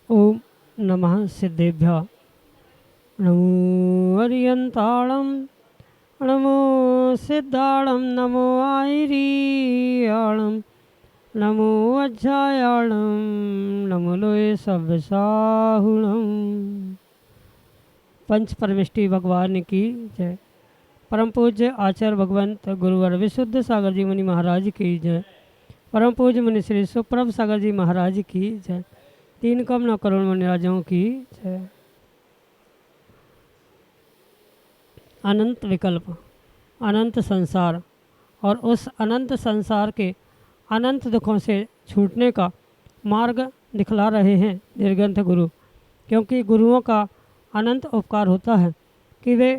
ओम नमः सिद्धेभ्यः। नमो अर्यन्ताणं नमो सिद्धाणं नमो आयरीयाणं नमो अज्जायाणं नमो लोय सव्यसाहुणं। पंच परमेष्टि भगवान की जय। परम पूज्य आचार्य भगवंत गुरुवर विशुद्ध सागर जी मुनि महाराज की जय। परम पूज्य मुनि श्री सुप्रभ सागर जी महाराज की जय। तीन कम 9 करोड़ मुनिराजों की जय। अनंत विकल्प, अनंत संसार और उस अनंत संसार के अनंत दुखों से छूटने का मार्ग दिखला रहे हैं निर्ग्रंथ गुरु। क्योंकि गुरुओं का अनंत उपकार होता है कि वे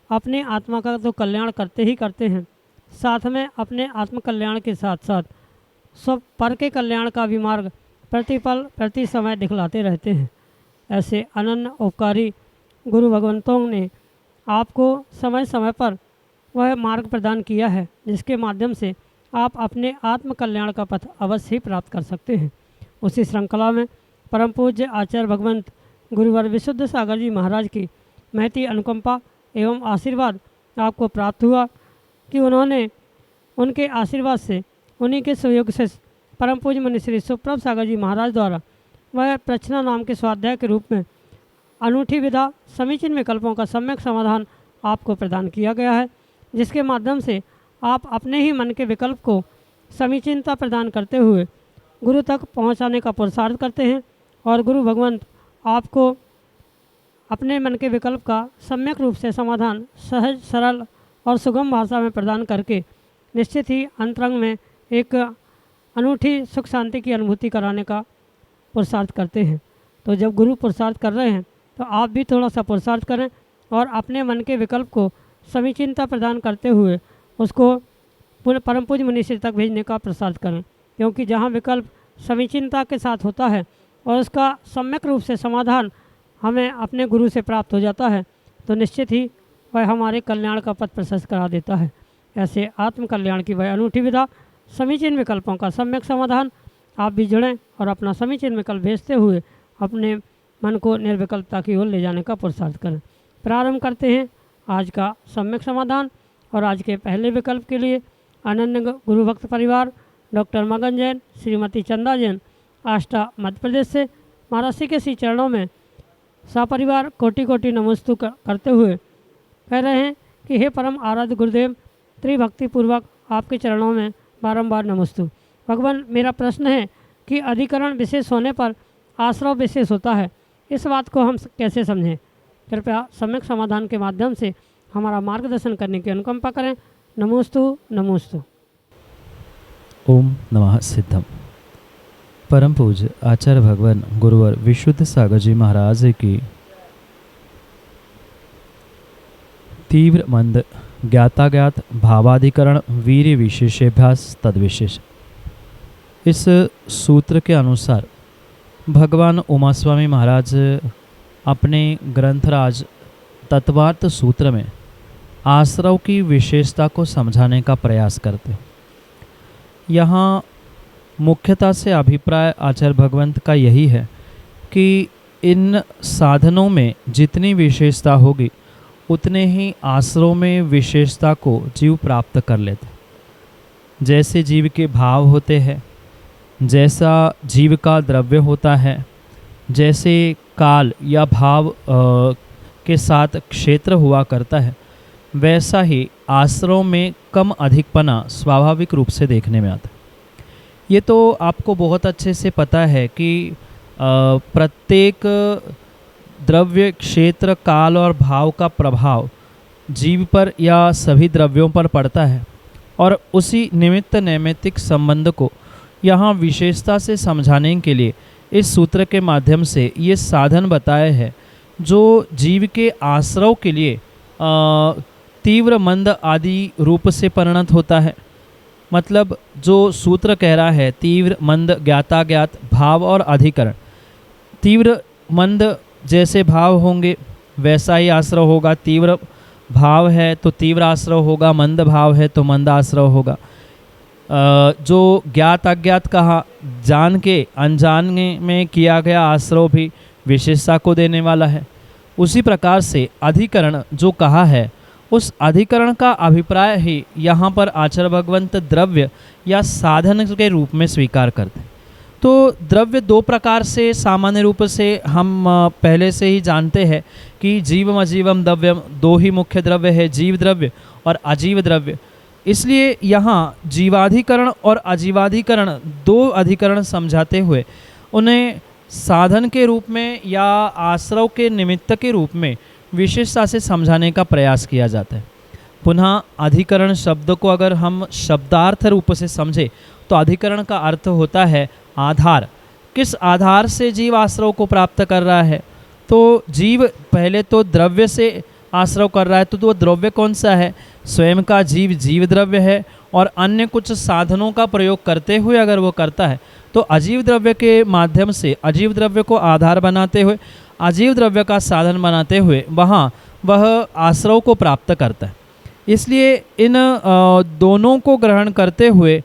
अपनी आत्मा का तो कल्याण करते ही करते हैं, साथ में अपने आत्म कल्याण के साथ साथ सब पर के कल्याण का भी मार्ग प्रतिपल प्रति समय दिखलाते रहते हैं। ऐसे अनन्य उपकारी गुरु भगवंतों ने आपको समय समय पर वह मार्ग प्रदान किया है जिसके माध्यम से आप अपने आत्म कल्याण का पथ अवश्य ही प्राप्त कर सकते हैं। उसी श्रृंखला में परम पूज्य आचार्य भगवंत गुरुवर विशुद्ध सागर जी महाराज की महती अनुकंपा एवं आशीर्वाद आपको प्राप्त हुआ कि उन्होंने उनके आशीर्वाद से, उन्हीं के सहयोग से परम पूज्य मुनि श्री सुप्रभ सागर जी महाराज द्वारा वह प्रश्ना नाम के स्वाध्याय के रूप में अनूठी विधा समीचीन विकल्पों का सम्यक समाधान आपको प्रदान किया गया है, जिसके माध्यम से आप अपने ही मन के विकल्प को समीचीनता प्रदान करते हुए गुरु तक पहुंचाने का पुरुषार्थ करते हैं और गुरु भगवंत आपको अपने मन के विकल्प का सम्यक रूप से समाधान सहज, सरल और सुगम भाषा में प्रदान करके निश्चित ही अंतरंग में एक अनूठी सुख शांति की अनुभूति कराने का पुरुषार्थ करते हैं। तो जब गुरु पुरुषार्थ कर रहे हैं तो आप भी थोड़ा सा पुरुषार्थ करें और अपने मन के विकल्प को समीचीनता प्रदान करते हुए उसको परम पूज्य मनीषी तक भेजने का पुरुषार्थ करें। क्योंकि जहाँ विकल्प समीचीनता के साथ होता है और उसका सम्यक रूप से समाधान हमें अपने गुरु से प्राप्त हो जाता है तो निश्चित ही वह हमारे कल्याण का पथ प्रशस्त करा देता है। ऐसे आत्म कल्याण की वह अनूठी विधा समीचीन विकल्पों का सम्यक समाधान आप भी जुड़ें और अपना समीचीन विकल्प भेजते हुए अपने मन को निर्विकल्पता की ओर ले जाने का पुरुषार्थ करें। प्रारंभ करते हैं आज का सम्यक समाधान। और आज के पहले विकल्प के लिए अनन्य गुरु भक्त परिवार डॉक्टर मगन जैन, श्रीमती चंदा जैन, आष्टा मध्य प्रदेश से महाराज श्री के श्री चरणों में सपरिवार कोटि कोटि नमस्तु करते हुए कह रहे हैं कि हे परम आराध्य गुरुदेव, त्रिभक्तिपूर्वक आपके चरणों में बारंबार नमस्तु। भगवान, मेरा प्रश्न है कि अधिकरण विशेष होने पर आश्रव विशेष होता है, इस बात को हम कैसे समझें? कृपया सम्यक समाधान के माध्यम से हमारा मार्गदर्शन करने की अनुकंपा करें। नमोस्तु नमोस्तु। ओम नमः सिद्धम। परम पूज्य आचार्य भगवान गुरुवर विशुद्ध सागर जी महाराज की तीव्र मंद ज्ञाताज्ञात भावाधिकरण वीर्य विशेषाभ्यास तद्विशेष। इस सूत्र के अनुसार भगवान उमा स्वामी महाराज अपने ग्रंथराज तत्वार्थ सूत्र में आश्रव की विशेषता को समझाने का प्रयास करते हैं। यहाँ मुख्यतः से अभिप्राय आचार्य भगवंत का यही है कि इन साधनों में जितनी विशेषता होगी उतने ही आश्रव में विशेषता को जीव प्राप्त कर लेते। जैसे जीव के भाव होते हैं, जैसा जीव का द्रव्य होता है, जैसे काल या भाव के साथ क्षेत्र हुआ करता है, वैसा ही आश्रव में कम अधिकपना स्वाभाविक रूप से देखने में आता है। ये तो आपको बहुत अच्छे से पता है कि प्रत्येक द्रव्य, क्षेत्र, काल और भाव का प्रभाव जीव पर या सभी द्रव्यों पर पड़ता है और उसी निमित्त नैमित्तिक संबंध को यहाँ विशेषता से समझाने के लिए इस सूत्र के माध्यम से ये साधन बताए हैं जो जीव के आश्रव के लिए तीव्र मंद आदि रूप से परिणत होता है। मतलब जो सूत्र कह रहा है तीव्र मंद ज्ञाता ज्ञात भाव और अधिकरण। तीव्र मंद जैसे भाव होंगे वैसा ही आश्रव होगा। तीव्र भाव है तो तीव्र आश्रव होगा, मंद भाव है तो मंद आश्रव होगा। जो ज्ञात अज्ञात कहा, जान के अनजाने में किया गया आश्रव भी विशेषता को देने वाला है। उसी प्रकार से अधिकरण जो कहा है उस अधिकरण का अभिप्राय ही यहाँ पर आचार्य भगवंत द्रव्य या साधन के रूप में स्वीकार करते हैं। तो द्रव्य दो प्रकार से सामान्य रूप से हम पहले से ही जानते हैं कि जीवम अजीवम द्रव्यम, दो ही मुख्य द्रव्य है, जीव द्रव्य और अजीव द्रव्य। इसलिए यहाँ जीवाधिकरण और अजीवाधिकरण दो अधिकरण समझाते हुए उन्हें साधन के रूप में या आश्रव के निमित्त के रूप में विशेषता से समझाने का प्रयास किया जाता है। पुनः अधिकरण शब्द को अगर हम शब्दार्थ रूप से समझे तो अधिकरण का अर्थ होता है आधार। किस आधार से जीव आश्रव को प्राप्त कर रहा है? तो जीव पहले तो द्रव्य से आश्रव कर रहा है, तो वो द्रव्य कौन सा है? स्वयं का जीव जीव द्रव्य है और अन्य कुछ साधनों का प्रयोग करते हुए अगर वो करता है तो अजीव द्रव्य के माध्यम से अजीव द्रव्य को आधार बनाते हुए अजीव द्रव्य का साधन बनाते हुए वहाँ वह आश्रव को प्राप्त करता है। इसलिए इन दोनों को ग्रहण करते हुए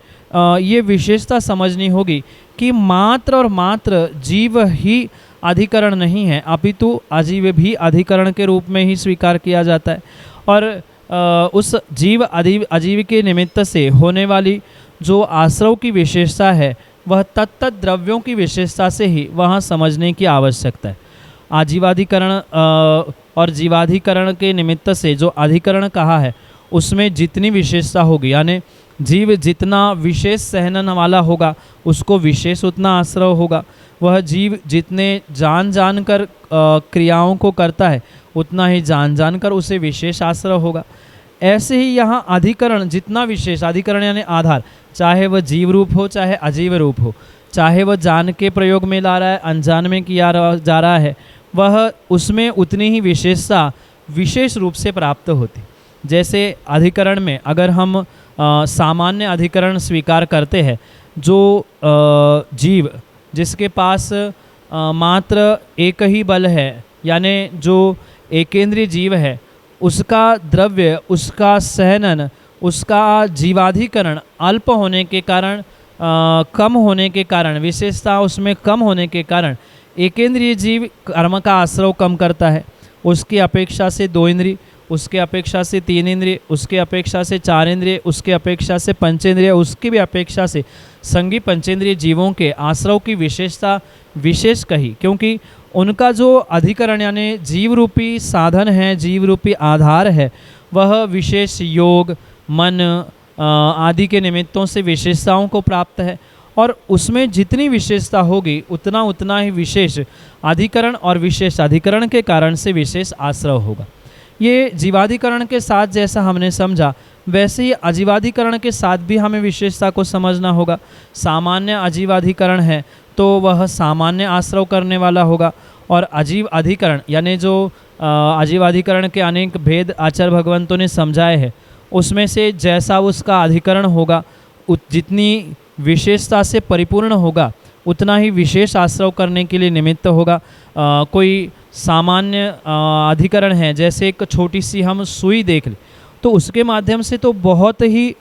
ये विशेषता समझनी होगी कि मात्र और मात्र जीव ही अधिकरण नहीं है, अपितु अजीव भी अधिकरण के रूप में ही स्वीकार किया जाता है। और उस जीव अजीव के निमित्त से होने वाली जो आश्रव की विशेषता है वह तत्त द्रव्यों की विशेषता से ही वहाँ समझने की आवश्यकता है। आजीवाधिकरण और जीवाधिकरण के निमित्त से जो अधिकरण कहा है उसमें जितनी विशेषता होगी, यानी जीव जितना विशेष सहनन वाला होगा उसको विशेष उतना आश्रव होगा। वह जीव जितने जान कर क्रियाओं को करता है उतना ही जान कर उसे विशेष आश्रव होगा। ऐसे ही यहाँ अधिकरण जितना विशेष, अधिकरण यानी आधार, चाहे वह जीव रूप हो चाहे अजीव रूप हो, चाहे वह जान के प्रयोग में ला रहा है अनजान में किया जा रहा है, वह उसमें उतनी ही विशेषता विशेष रूप से प्राप्त होती। जैसे अधिकरण में अगर हम सामान्य अधिकरण स्वीकार करते हैं, जो जीव जिसके पास मात्र एक ही बल है, यानी जो एकेंद्रीय जीव है, उसका द्रव्य, उसका सहनन, उसका जीवाधिकरण अल्प होने के कारण, कम होने के कारण, विशेषता उसमें कम होने के कारण एकेंद्रीय जीव कर्म का आश्रव कम करता है। उसकी अपेक्षा से दो इंद्रिय, उसके अपेक्षा से तीन इंद्रिय, उसके अपेक्षा से चार इंद्रिय, उसके अपेक्षा से पंचेंद्रिय, उसकी भी अपेक्षा से संगी पंचेंद्रिय जीवों के आश्रव की विशेषता विशेष कही, क्योंकि उनका जो अधिकरण यानी जीव रूपी साधन है, जीव रूपी आधार है, वह विशेष योग, मन आदि के निमित्तों से विशेषताओं को प्राप्त है। और उसमें जितनी विशेषता होगी उतना ही विशेष अधिकरण और विशेष अधिकरण के कारण से विशेष आश्रव होगा। ये जीवाधिकरण के साथ जैसा हमने समझा वैसे ही अजीवाधिकरण के साथ भी हमें विशेषता को समझना होगा। सामान्य अजीवाधिकरण है तो वह सामान्य आश्रव करने वाला होगा, और अजीव अधिकरण यानी जो अजीवाधिकरण के अनेक भेद आचार्य भगवंतों ने समझाए हैं, उसमें से जैसा उसका अधिकरण होगा, जितनी विशेषता से परिपूर्ण होगा उतना ही विशेष आश्रव करने के लिए निमित्त होगा। कोई सामान्य अधिकरण है, जैसे एक छोटी सी हम सुई देख लें तो उसके माध्यम से तो बहुत ही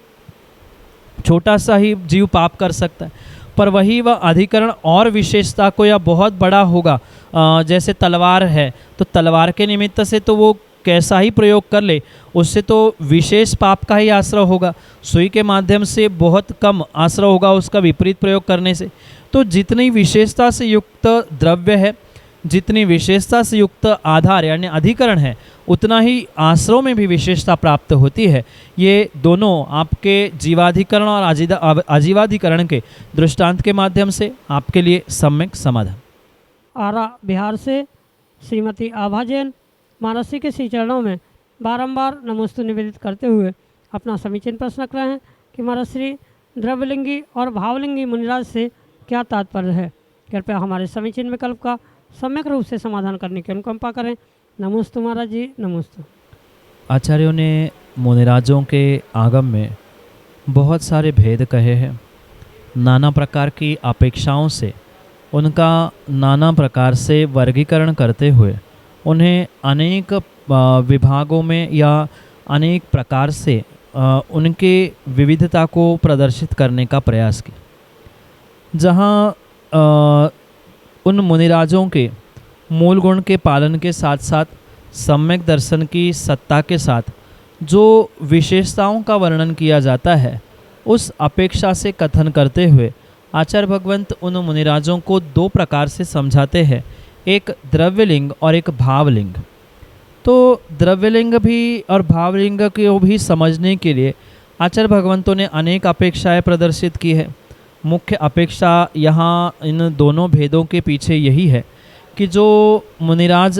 छोटा सा ही जीव पाप कर सकता है, पर वही वह अधिकरण और विशेषता को या बहुत बड़ा होगा, जैसे तलवार है तो तलवार के निमित्त से तो वो कैसा ही प्रयोग कर ले उससे तो विशेष पाप का ही आश्रय होगा। सुई के माध्यम से बहुत कम आश्रय होगा उसका विपरीत प्रयोग करने से। तो जितनी विशेषता से युक्त द्रव्य है, जितनी विशेषता से युक्त आधार यानी अधिकरण है, उतना ही आश्रव में भी विशेषता प्राप्त होती है। ये दोनों आपके जीवाधिकरण और अजीवाधिकरण के दृष्टांत के माध्यम से आपके लिए सम्यक समाधान। आरा बिहार से श्रीमती आभा जैन, मानसी के श्री चरणों में बारंबार नमोस्तु निवेदित करते हुए अपना समीचीन प्रश्न रख रहे हैं कि महाराज श्री द्रव्यलिंगी और भावलिंगी मुनिराज से क्या तात्पर्य है। कृपया हमारे समीचीन विकल्प का सम्यक रूप से समाधान करने की अनुकंपा करें। नमोस्तु महाराज जी, नमोस्तु। आचार्यों ने मुनिराजों के आगम में बहुत सारे भेद कहे हैं। नाना प्रकार की अपेक्षाओं से उनका नाना प्रकार से वर्गीकरण करते हुए उन्हें अनेक विभागों में या अनेक प्रकार से उनके विविधता को प्रदर्शित करने का प्रयास किया। जहाँ उन मुनिराजों के मूल गुण के पालन के साथ साथ सम्यक दर्शन की सत्ता के साथ जो विशेषताओं का वर्णन किया जाता है, उस अपेक्षा से कथन करते हुए आचार्य भगवंत उन मुनिराजों को दो प्रकार से समझाते हैं, एक द्रव्यलिंग और एक भावलिंग। तो द्रव्यलिंग भी और भावलिंग को भी समझने के लिए आचार्य भगवंतों ने अनेक अपेक्षाएं प्रदर्शित की है। मुख्य अपेक्षा यहाँ इन दोनों भेदों के पीछे यही है कि जो मुनिराज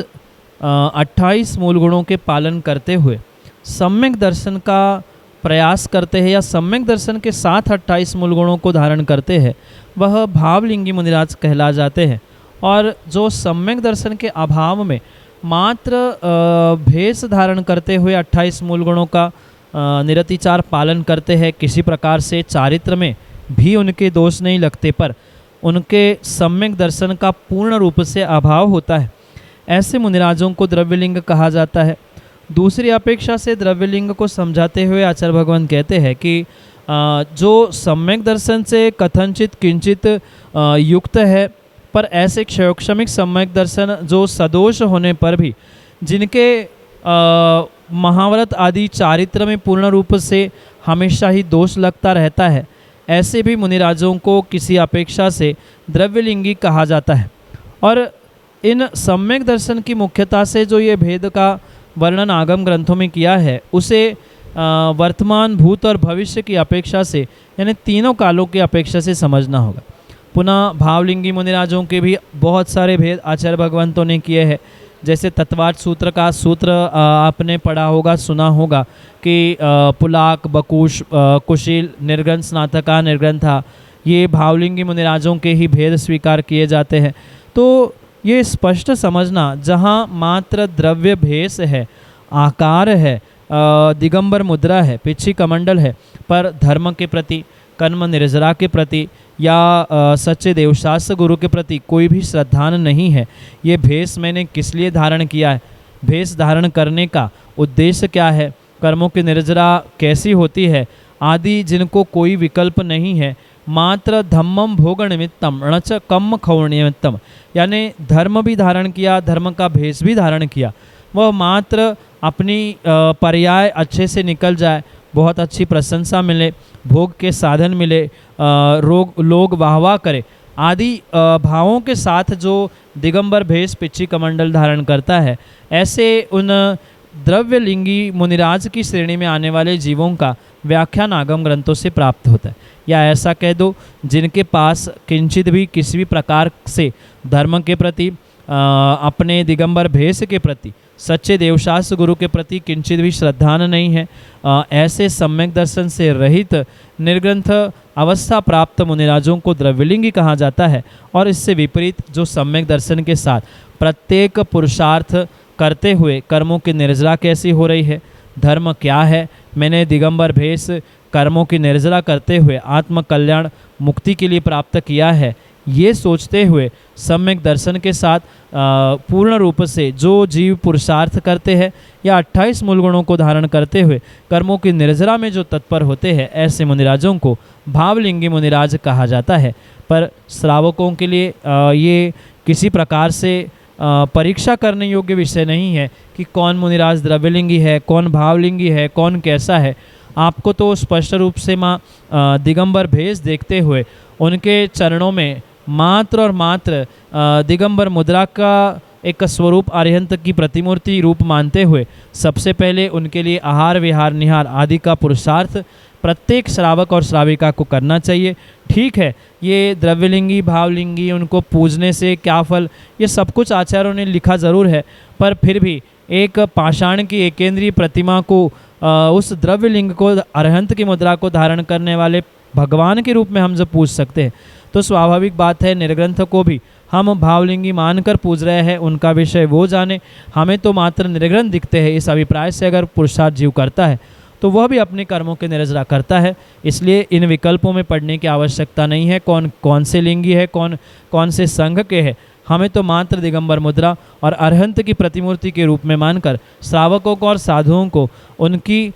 28 मूल गुणों के पालन करते हुए सम्यक दर्शन का प्रयास करते हैं या सम्यक दर्शन के साथ 28 मूल गुणों को धारण करते हैं, वह भावलिंगी मुनिराज कहला जाते हैं। और जो सम्यक दर्शन के अभाव में मात्र भेष धारण करते हुए 28 मूल गुणों का निरतिचार पालन करते हैं, किसी प्रकार से चारित्र में भी उनके दोष नहीं लगते, पर उनके सम्यक दर्शन का पूर्ण रूप से अभाव होता है, ऐसे मुनिराजों को द्रव्यलिंग कहा जाता है। दूसरी अपेक्षा से द्रव्यलिंग को समझाते हुए आचार्य भगवान कहते हैं कि जो सम्यक दर्शन से कथनचित किंचित युक्त है, पर ऐसे क्षयोक्षमिक सम्यक दर्शन जो सदोष होने पर भी जिनके महाव्रत आदि चारित्र में पूर्ण रूप से हमेशा ही दोष लगता रहता है, ऐसे भी मुनिराजों को किसी अपेक्षा से द्रव्यलिंगी कहा जाता है। और इन सम्यक दर्शन की मुख्यता से जो ये भेद का वर्णन आगम ग्रंथों में किया है, उसे वर्तमान, भूत और भविष्य की अपेक्षा से, यानी तीनों कालों की अपेक्षा से समझना होगा। पुनः भावलिंगी मुनिराजों के भी बहुत सारे भेद आचार्य भगवंतों ने किए हैं। जैसे तत्वार्थ सूत्र का सूत्र आपने पढ़ा होगा, सुना होगा कि पुलाक, बकुश, कुशील, निर्ग्रंथ, स्नातका, निर्ग्रंथा, ये भावलिंगी मुनिराजों के ही भेद स्वीकार किए जाते हैं। तो ये स्पष्ट समझना, जहाँ मात्र द्रव्य भेष है, आकार है, दिगंबर मुद्रा है, पिछी कमंडल है, पर धर्म के प्रति, कर्म निर्जरा के प्रति या सच्चे देवशास्त्र गुरु के प्रति कोई भी श्रद्धान नहीं है। ये भेष मैंने किस लिए धारण किया है, भेष धारण करने का उद्देश्य क्या है, कर्मों की निर्जरा कैसी होती है आदि, जिनको कोई विकल्प नहीं है, मात्र धम्मम भोग निमित्तम णच कम खौण निमित्तम, यानी धर्म भी धारण किया, धर्म का भेष भी धारण किया, वह मात्र अपनी पर्याय अच्छे से निकल जाए, बहुत अच्छी प्रशंसा मिले, भोग के साधन मिले, लोग वाहवाह करे आदि भावों के साथ जो दिगंबर भेष, पिछी कमंडल धारण करता है, ऐसे उन द्रव्यलिंगी मुनिराज की श्रेणी में आने वाले जीवों का व्याख्यान आगम ग्रंथों से प्राप्त होता है। या ऐसा कह दो, जिनके पास किंचित भी किसी भी प्रकार से धर्म के प्रति, अपने दिगंबर भेष के प्रति, सच्चे देवशास्त्र गुरु के प्रति किंचित भी श्रद्धान नहीं है, ऐसे सम्यक दर्शन से रहित निर्ग्रंथ अवस्था प्राप्त मुनिराजों को द्रव्यलिंगी कहा जाता है। और इससे विपरीत जो सम्यक दर्शन के साथ प्रत्येक पुरुषार्थ करते हुए कर्मों की निर्जरा कैसी हो रही है, धर्म क्या है, मैंने दिगंबर भेष कर्मों की निर्जरा करते हुए आत्म कल्याण मुक्ति के लिए प्राप्त किया है, ये सोचते हुए सम्यक दर्शन के साथ पूर्ण रूप से जो जीव पुरुषार्थ करते हैं या 28 मूल गुणों को धारण करते हुए कर्मों की निर्जरा में जो तत्पर होते हैं, ऐसे मुनिराजों को भावलिंगी मुनिराज कहा जाता है। पर श्रावकों के लिए ये किसी प्रकार से परीक्षा करने योग्य विषय नहीं है कि कौन मुनिराज द्रव्यलिंगी है, कौन भावलिंगी है, कौन कैसा है। आपको तो स्पष्ट रूप से माँ दिगंबर भेष देखते हुए उनके चरणों में मात्र और मात्र दिगंबर मुद्रा का एक स्वरूप अरिहंत की प्रतिमूर्ति रूप मानते हुए सबसे पहले उनके लिए आहार विहार निहार आदि का पुरुषार्थ प्रत्येक श्रावक और श्राविका को करना चाहिए। ठीक है, ये द्रव्यलिंगी भावलिंगी उनको पूजने से क्या फल, ये सब कुछ आचार्यों ने लिखा ज़रूर है, पर फिर भी एक पाषाण की एकेंद्रीय प्रतिमा को उस द्रव्य लिंग को अरहंत की मुद्रा को धारण करने वाले भगवान के रूप में हम जब पूज सकते हैं तो स्वाभाविक बात है निर्ग्रंथ को भी हम भावलिंगी मानकर पूज रहे हैं, उनका विषय वो जाने, हमें तो मात्र निर्ग्रंथ दिखते हैं। इस अभिप्राय से अगर पुरुषार्थ जीव करता है तो वह भी अपने कर्मों के निर्जरा करता है। इसलिए इन विकल्पों में पढ़ने की आवश्यकता नहीं है कौन कौन से लिंगी है, कौन कौन से संघ के है। हमें तो मात्र दिगंबर मुद्रा और अरहंत की प्रतिमूर्ति के रूप में मानकर श्रावकों को और साधुओं को उनकी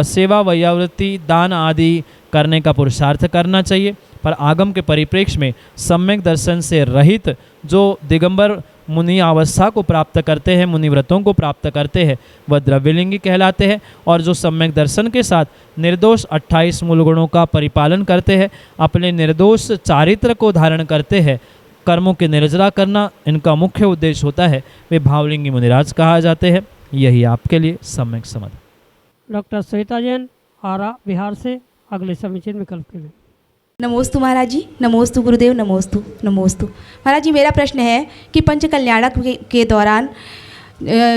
सेवा वैयावृत्ति दान आदि करने का पुरुषार्थ करना चाहिए। पर आगम के परिप्रेक्ष्य में सम्यक दर्शन से रहित जो दिगंबर मुनि अवस्था को प्राप्त करते हैं, मुनि व्रतों को प्राप्त करते हैं, वह द्रव्यलिंगी कहलाते हैं। और जो सम्यक दर्शन के साथ निर्दोष 28 मूल गुणों का परिपालन करते हैं, अपने निर्दोष चारित्र को धारण करते हैं, कर्मों के निर्जरा करना इनका मुख्य उद्देश्य होता है, वे भावलिंगी मुनिराज कहा जाते हैं। यही आपके लिए सम्यक समझ। डॉक्टर श्वेता जैन, आरा बिहार से, अगले समीचीन विकल्प के लिए। नमोस्तु महाराज जी, नमोस्तु गुरुदेव, नमोस्तु नमोस्तु। महाराज जी, मेरा प्रश्न है कि पंच कल्याणक के दौरान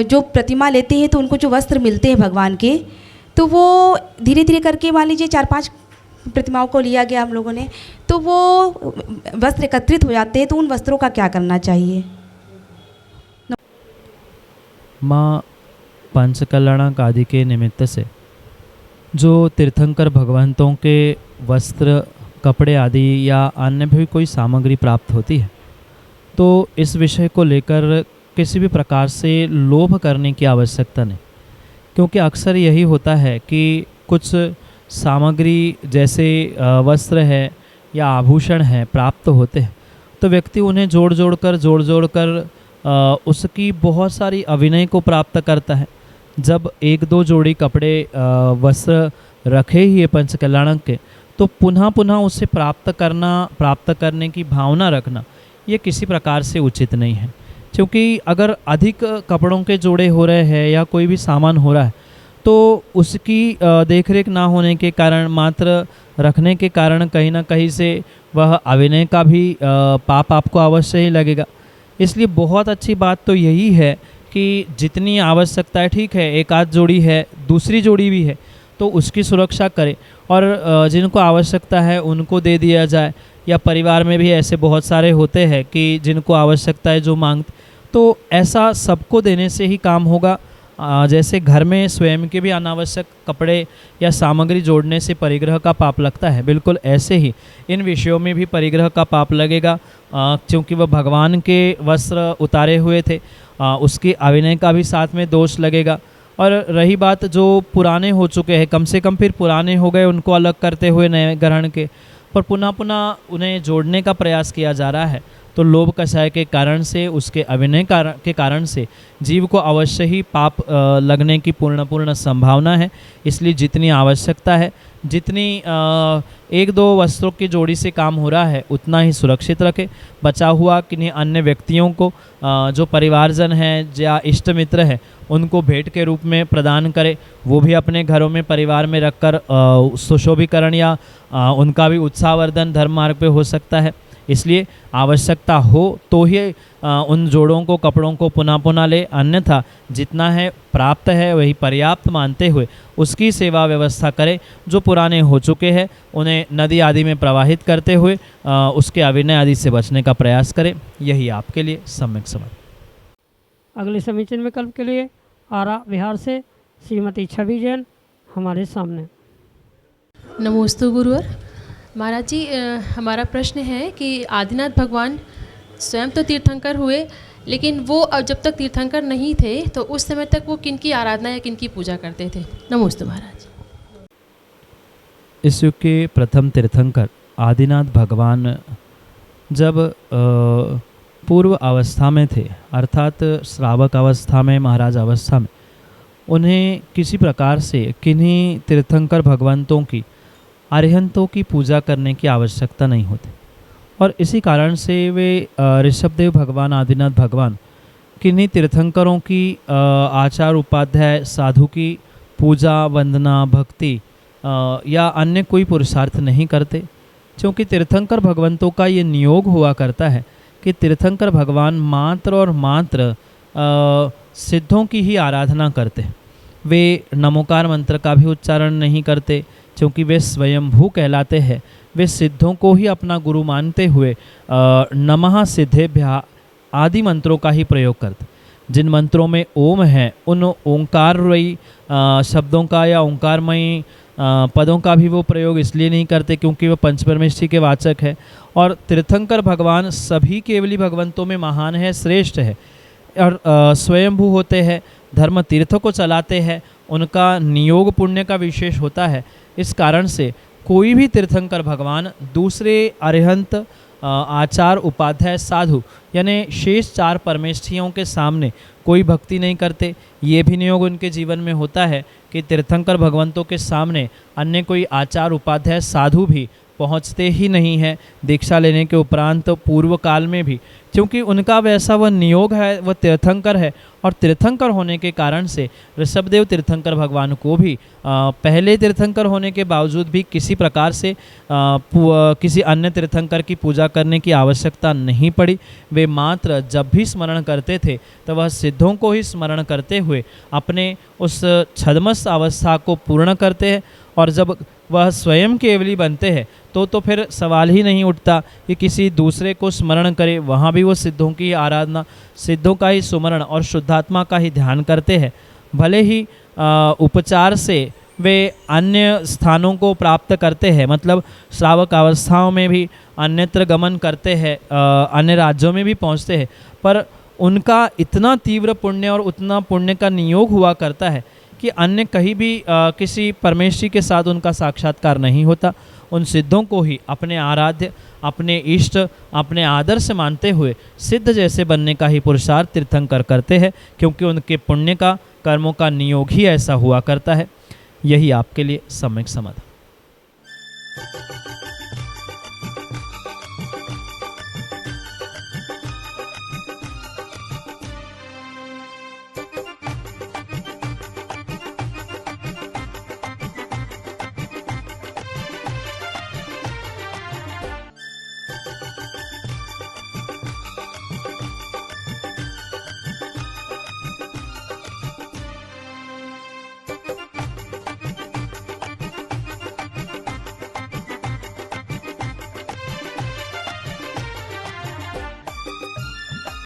जो प्रतिमा लेते हैं तो उनको जो वस्त्र मिलते हैं भगवान के, तो वो धीरे धीरे करके मान लीजिए 4-5 प्रतिमाओं को लिया गया हम लोगों ने, तो वो वस्त्र एकत्रित हो जाते हैं, तो उन वस्त्रों का क्या करना चाहिए? माँ पंच कल्याणक आदि के निमित्त से जो तीर्थंकर भगवंतों के वस्त्र कपड़े आदि या अन्य भी कोई सामग्री प्राप्त होती है तो इस विषय को लेकर किसी भी प्रकार से लोभ करने की आवश्यकता नहीं, क्योंकि अक्सर यही होता है कि कुछ सामग्री जैसे वस्त्र है या आभूषण है प्राप्त होते हैं तो व्यक्ति उन्हें जोड़ जोड़ कर उसकी बहुत सारी अभिनय को प्राप्त करता है। जब 1-2 जोड़ी कपड़े वस्त्र रखे ही है पंच कल्याणक के, तो पुनः पुनः उसे प्राप्त करने की भावना रखना ये किसी प्रकार से उचित नहीं है। क्योंकि अगर अधिक कपड़ों के जोड़े हो रहे हैं या कोई भी सामान हो रहा है तो उसकी देखरेख ना होने के कारण, मात्र रखने के कारण कहीं ना कहीं से वह अभिनय का भी पाप आपको अवश्य ही लगेगा। इसलिए बहुत अच्छी बात तो यही है कि जितनी आवश्यकता है, ठीक है, एक आध जोड़ी है, दूसरी जोड़ी भी है तो उसकी सुरक्षा करें और जिनको आवश्यकता है उनको दे दिया जाए। या परिवार में भी ऐसे बहुत सारे होते हैं कि जिनको आवश्यकता है जो मांगते, तो ऐसा सबको देने से ही काम होगा। जैसे घर में स्वयं के भी अनावश्यक कपड़े या सामग्री जोड़ने से परिग्रह का पाप लगता है, बिल्कुल ऐसे ही इन विषयों में भी परिग्रह का पाप लगेगा, क्योंकि वह भगवान के वस्त्र उतारे हुए थे, उसकी अभिनय का भी साथ में दोष लगेगा। और रही बात जो पुराने हो चुके हैं, कम से कम फिर पुराने हो गए, उनको अलग करते हुए नए ग्रहण के, पर पुनः पुनः उन्हें जोड़ने का प्रयास किया जा रहा है, तो लोभ कषाय के कारण से, उसके अभिनय के कारण से जीव को अवश्य ही पाप लगने की पूर्ण संभावना है। इसलिए जितनी आवश्यकता है, जितनी 1-2 वस्त्रों की जोड़ी से काम हो रहा है उतना ही सुरक्षित रखे। बचा हुआ किन्हीं अन्य व्यक्तियों को, जो परिवारजन हैं या इष्ट मित्र हैं, उनको भेंट के रूप में प्रदान करे। वो भी अपने घरों में परिवार में रखकर सुशोभीकरण या उनका भी उत्साहवर्धन धर्म मार्ग पे हो सकता है। इसलिए आवश्यकता हो तो ही उन जोड़ों को, कपड़ों को पुनः पुनः ले, अन्यथा जितना है प्राप्त है वही पर्याप्त मानते हुए उसकी सेवा व्यवस्था करें। जो पुराने हो चुके हैं उन्हें नदी आदि में प्रवाहित करते हुए उसके अभिनय आदि से बचने का प्रयास करें। यही आपके लिए सम्यक समझ। अगले समीचीन विकल्प के लिए आरा बिहार से श्रीमती छवि जैन हमारे सामने। नमोस्तु गुरुवर। महाराज जी, हमारा प्रश्न है कि आदिनाथ भगवान स्वयं तो तीर्थंकर हुए, लेकिन वो जब तक तीर्थंकर नहीं थे तो उस समय तक वो किनकी आराधना या किनकी पूजा करते थे? नमोस्तु महाराज। इस युग के प्रथम तीर्थंकर आदिनाथ भगवान जब पूर्व अवस्था में थे, अर्थात श्रावक अवस्था में, महाराज अवस्था में, उन्हें किसी प्रकार से किन्हीं तीर्थंकर भगवंतों की, अरिहंतों की पूजा करने की आवश्यकता नहीं होती। और इसी कारण से वे ऋषभदेव भगवान, आदिनाथ भगवान किन्हीं तीर्थंकरों की आचार उपाध्याय, साधु की पूजा, वंदना, भक्ति या अन्य कोई पुरुषार्थ नहीं करते, क्योंकि तीर्थंकर भगवंतों का ये नियोग हुआ करता है कि तीर्थंकर भगवान मात्र और मात्र सिद्धों की ही आराधना करते। वे नमोकार मंत्र का भी उच्चारण नहीं करते, क्योंकि वे स्वयंभू कहलाते हैं। वे सिद्धों को ही अपना गुरु मानते हुए नमः सिद्धेभ्यः आदि मंत्रों का ही प्रयोग करते। जिन मंत्रों में ओम है, उन ओंकारमयी शब्दों का या ओंकारमयी पदों का भी वो प्रयोग इसलिए नहीं करते क्योंकि वो पंचपरमेष्ठी के वाचक है। और तीर्थंकर भगवान सभी केवली भगवंतों में महान है, श्रेष्ठ है और स्वयंभू होते हैं, धर्म तीर्थ को चलाते हैं, उनका नियोग पुण्य का विशेष होता है। इस कारण से कोई भी तीर्थंकर भगवान दूसरे अरिहंत आचार उपाध्याय साधु यानी शेष 4 परमेष्ठियों के सामने कोई भक्ति नहीं करते। ये भी नियोग उनके जीवन में होता है कि तीर्थंकर भगवंतों के सामने अन्य कोई आचार उपाध्याय साधु भी पहुँचते ही नहीं है दीक्षा लेने के उपरांत पूर्व काल में भी, क्योंकि उनका वैसा वह नियोग है, वह तीर्थंकर है। और तीर्थंकर होने के कारण से ऋषभदेव तीर्थंकर भगवान को भी पहले तीर्थंकर होने के बावजूद भी किसी प्रकार से किसी अन्य तीर्थंकर की पूजा करने की आवश्यकता नहीं पड़ी। वे मात्र जब भी स्मरण करते थे तो वह सिद्धों को ही स्मरण करते हुए अपने उस छद्मस अवस्था को पूर्ण करते हैं। और जब वह स्वयं केवली बनते हैं तो फिर सवाल ही नहीं उठता कि किसी दूसरे को स्मरण करे। वहाँ भी वो सिद्धों की आराधना, सिद्धों का ही सुमरण और शुद्धात्मा का ही ध्यान करते हैं। भले ही उपचार से वे अन्य स्थानों को प्राप्त करते हैं, मतलब श्रावक अवस्थाओं में भी अन्यत्र गमन करते हैं, अन्य राज्यों में भी पहुँचते हैं, पर उनका इतना तीव्र पुण्य और उतना पुण्य का नियोग हुआ करता है कि अन्य कहीं भी किसी परमेष्ठी के साथ उनका साक्षात्कार नहीं होता। उन सिद्धों को ही अपने आराध्य, अपने इष्ट, अपने आदर्श मानते हुए सिद्ध जैसे बनने का ही पुरुषार्थ तीर्थंकर करते हैं, क्योंकि उनके पुण्य का, कर्मों का नियोग ही ऐसा हुआ करता है। यही आपके लिए सम्यक समाधान।